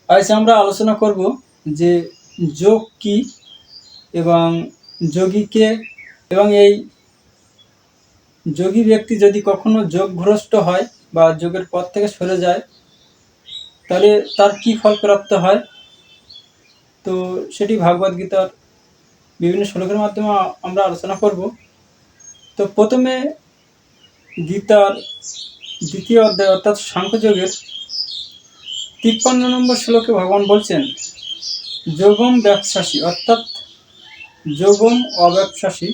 আজ আমরা আলোচনা করব যে যোগ কি এবং যোগী কে, এবং এই যোগী ব্যক্তি যদি কখনো যোগভ্রষ্ট হয় বা যোগের পথ থেকে সরে যায় তাহলে তার কি ফল প্রাপ্ত হয়। তো সেটি ভাগবত গীতার বিভিন্ন শ্লোকের মাধ্যমে আমরা আলোচনা করব। তো প্রথমে গীতার দ্বিতীয় অধ্যায় অর্থাৎ সাংখ্যযোগের 53 নম্বর শ্লোকে ভগবান বলছেন, যোগম ব্যবসাসী অর্থাৎ যোগম অব্যবসাসী।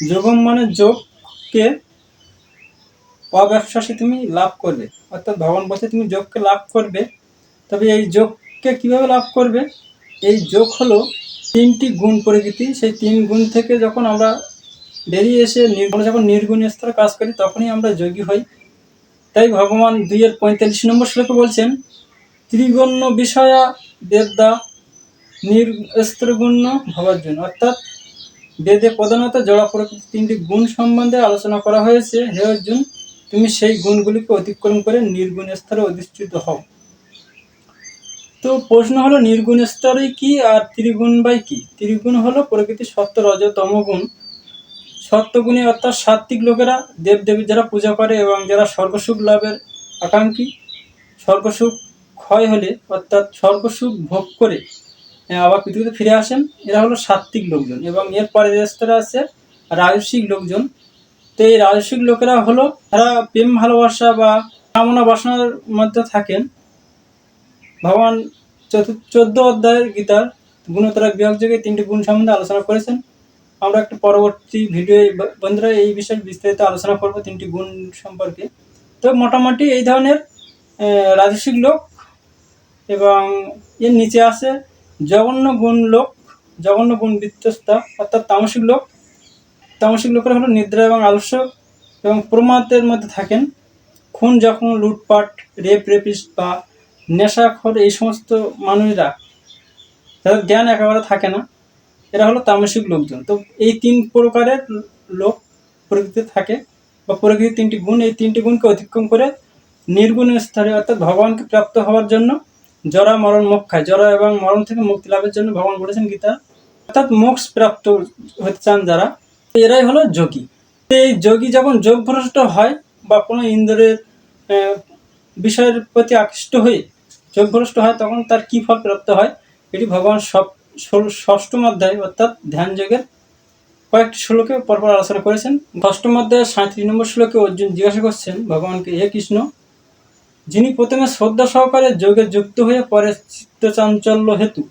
যোগম মানে যোগকে, অব্যবসাসী তুমি লাভ করবে, অর্থাৎ ভগবান বলছে তুমি যোগকে লাভ করবে। তবে এই যোগকে কিভাবে লাভ করবে? এই যোগ হলো 3টি গুণ প্রকৃতি। সেই 3 গুণ থেকে যখন আমরা বেরিয়ে এসে যখন নির্গুণ স্তরে কাজ করি তখনই আমরা যোগী হই। তাই ভগবান 2-45 নম্বর শ্লোকে বলছেন, ত্রিগুণ্য বিষয়া বেদা নিরস্ত্রগুণ্য ভবার্জুন। অর্থাৎ বেদে প্রধানত জড়া প্রকৃতির 3টি গুণ সম্বন্ধে আলোচনা করা হয়েছে। হে অর্জুন, তুমি সেই গুণগুলিকে অতিক্রম করে নির্গুণ স্তরে অধিষ্ঠিত হও। তো প্রশ্ন হলো, নির্গুণ স্তরে কি আর ত্রিগুণ বাই কি? ত্রিগুণ হলো প্রকৃতির সত্য রজ তমগুণ। সত্যগুণী অর্থাৎ সাত্ত্বিক লোকেরা দেবদেবী যারা পূজা করে এবং যারা স্বর্গসুখ লাভের আকাঙ্ক্ষী, স্বর্গসুখ ক্ষয় হলে অর্থাৎ স্বর্গসুখ ভোগ করে আবার পৃথিবীতে ফিরে আসেন, এরা হলো সাত্ত্বিক লোকজন। এবং এর পরের স্তরে আছে রাজসিক লোকজন। তো এই রাজসিক লোকেরা হলো তারা প্রেম ভালোবাসা বা কামনা বাসনার মধ্যে থাকেন। ভগবান 14 অধ্যায়ের গীতার গুণোত্তরা বিভাগ যোগে 3টি গুণ সম্বন্ধে আলোচনা করেছেন। আমরা একটা পরবর্তী ভিডিও বন্ধুরা এই বিষয়ে বিস্তারিত আলোচনা করব 3টি গুণ সম্পর্কে। তো মোটামুটি এই ধরনের রাজসিক লোক, এবং এর নিচে আছে জঘন্য গুণ লোক, জঘন্য গুণ বিত্তস্তা অর্থাৎ তামসিক লোক। তামসিক লোকেরা হলো নিদ্রা এবং আলস্য এবং প্রমাদের মধ্যে থাকেন। খুন, যখন লুটপাট, রেপিস্ট বা নেশাখোর এই সমস্ত মানুষরা, তাদের জ্ঞান একেবারে থাকে না, এরা হলো তামসিক লোকজন। তো এই 3 প্রকারের লোক প্রকৃতিতে থাকে বা প্রকৃতির 3টি গুণ, এই 3টি গুণকে অতিক্রম করে নির্গুণ স্তরে অর্থাৎ ভগবানকে প্রাপ্ত হওয়ার জন্য জরা মরণ মোক্ষায়, জরা এবং মরণ থেকে মুক্তি লাভের জন্য ভগবান বলেছেন গীতা, অর্থাৎ মোক্ষ প্রাপ্ত হতে চান যারা, এরাই হলো যোগী। এই যোগী যখন যোগভ্রষ্ট হয় বা কোনো ইন্দ্রিয়ের বিষয়ের প্রতি আকৃষ্ট হয়ে যোগভ্রষ্ট হয় তখন তার কি ফল প্রাপ্ত হয় এটি ভগবান 6ম অধ্যায় অর্থাৎ ধ্যান যোগের কয়েকটি শ্লোকে পরপর আলোচনা করেছেন। 6ম অধ্যায়ের 37 নম্বর শ্লোকে অর্জুন জিজ্ঞাসা করছেন ভগবানকে, হে কৃষ্ণ, যিনি প্রথমে শ্রদ্ধা সহকারে যোগে যুক্ত হয়ে পরে চিত্তচাঞ্চল্য হেতু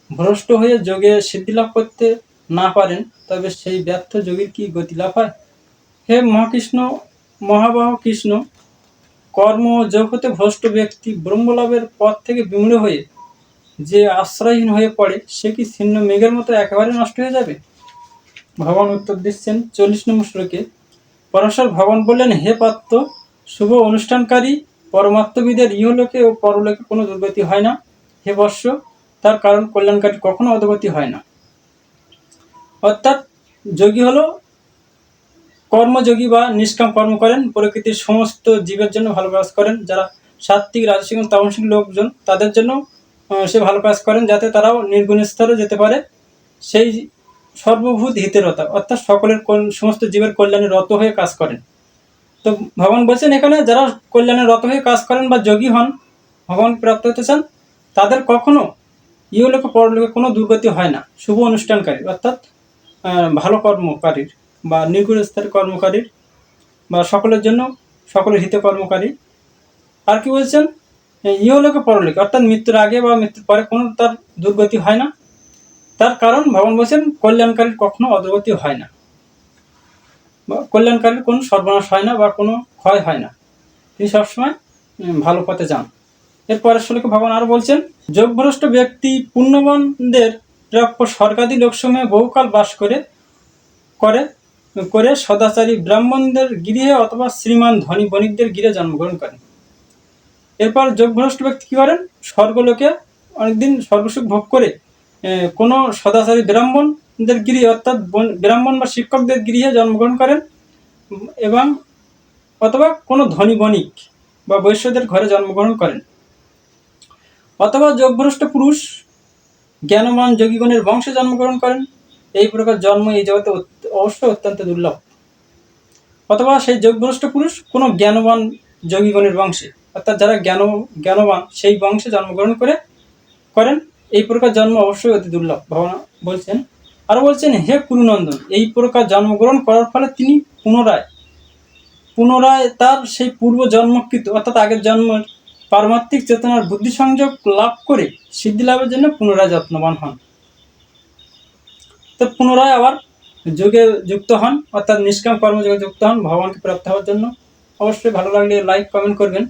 ভ্রষ্ট হয়ে যোগে সিদ্ধিলাভ করতে না পারেন, তবে সেই ব্যর্থ যোগীর কি গতি লাভ হয়? হে মহাকৃষ্ণ, মহাবাহ কৃষ্ণ, কর্ম ও যোগ হতে ভ্রষ্ট ব্যক্তি ব্রহ্মলাভের পথ থেকে বিমূঢ় হয়ে যে আশ্রয়হীন হয়ে পড়ে সে কি ছিন্ন মেঘের মতো একেবারে নষ্ট হয়ে যাবে? ভগবান উত্তর দিচ্ছেন 40 নম্বর শ্লোকে, পরমেশ্বর ভগবান বললেন, হে পার্থ, শুভ অনুষ্ঠানকারী পরমাত্মবিদের ইহলোকে ও পরলোকে কোনো দুর্গতি হয় না। হে বৎস, তার কারণ কল্যাণকারী কখনো অধোগতি হয় না। অর্থাৎ যোগী হলো কর্মযোগী বা নিষ্কাম কর্ম করেন, প্রকৃতির সমস্ত জীবের জন্য ভালো কাজ করেন। যারা সাত্ত্বিক, রাজসিক এবং তামসিক লোকজন তাদের জন্য সে ভালো কাজ করেন যাতে তারাও নির্গুণ স্তরে যেতে পারে। সেই সর্বভূত হিতেরতা অর্থাৎ সকলের সমস্ত জীবের কল্যাণে রত হয়ে কাজ করেন। তো ভগবান বলছেন এখানে যারা কল্যাণে রত হয়ে কাজ করেন বা যোগী হন, ভগবান প্রাপ্ত হতে চান, তাদের কখনো ইহলোকে পরলোকে কোনো দুর্গতি হয় না। শুভ অনুষ্ঠানকারী অর্থাৎ ভালো কর্মকারীর বা নির্গুণ স্তরের কর্মকারীর বা সকলের জন্য সকলের হিতে কর্মকারী। আর কি বলছেন? ইহলোকে পরলোকে অর্থাৎ মৃত্যুর আগে বা মৃত্যুর পরে কোনো তার দুর্গতি হয় না। তার কারণ ভগবান বলছেন কল্যাণকারীর কখনো অধোগতি হয় না, বা কল্যাণকারীর কোনো সর্বনাশ হয় না বা কোনো ক্ষয় হয় না, তিনি সবসময় ভালো পথে যান। এরপরের শ্লোকে ভগবান আরো বলছেন, যোগভ্রষ্ট ব্যক্তি পুণ্যবানদের প্রাপ্য স্বর্গাদি লোকসমূহে বহুকাল বাস করে করে সদাচারী ব্রাহ্মণদের গৃহে অথবা শ্রীমান ধনী বণিকদের গৃহে জন্মগ্রহণ করেন। এরপর যোগভ্রষ্ট ব্যক্তি কি করেন? স্বর্গলোকে অনেকদিন স্বর্গসুখ ভোগ করে কোনো সদাচারী ব্রাহ্মণদের গৃহে অর্থাৎ ব্রাহ্মণ বা শিক্ষকদের গৃহে জন্মগ্রহণ করেন, এবং অথবা কোনো ধনী বণিক বা বৈশ্যদের ঘরে জন্মগ্রহণ করেন। অথবা যোগভ্রষ্ট পুরুষ জ্ঞানবান যোগীগণের বংশে জন্মগ্রহণ করেন। এই প্রকার জন্ম এই জগতে অবশ্যই অত্যন্ত দুর্লভ। অথবা সেই যোগভ্রষ্ট পুরুষ কোনো জ্ঞানবান যোগীগণের বংশে, অর্থাৎ যারা জ্ঞানবান সেই বংশে জন্মগ্রহণ করেন। এই প্রকার জন্ম অবশ্যই অতি দুর্লভ ভগবান বলছেন। আরো বলছেন, হে কুরুনন্দন, এই প্রকার জন্মগ্রহণ করার ফলে তিনি পুনরায় তার সেই পূর্ব জন্মকৃত অর্থাৎ আগের জন্মের পারমাত্মিক চেতনার বুদ্ধি সংযোগ লাভ করে সিদ্ধি লাভের জন্য পুনরায় যত্নবান হন। তো পুনরায় আবার যোগে যুক্ত হন, অর্থাৎ নিষ্কাম কর্মযোগে যুক্ত হন ভগবানকে প্রাপ্ত হওয়ার জন্য। অবশ্যই ভালো লাগলে লাইক কমেন্ট করবেন।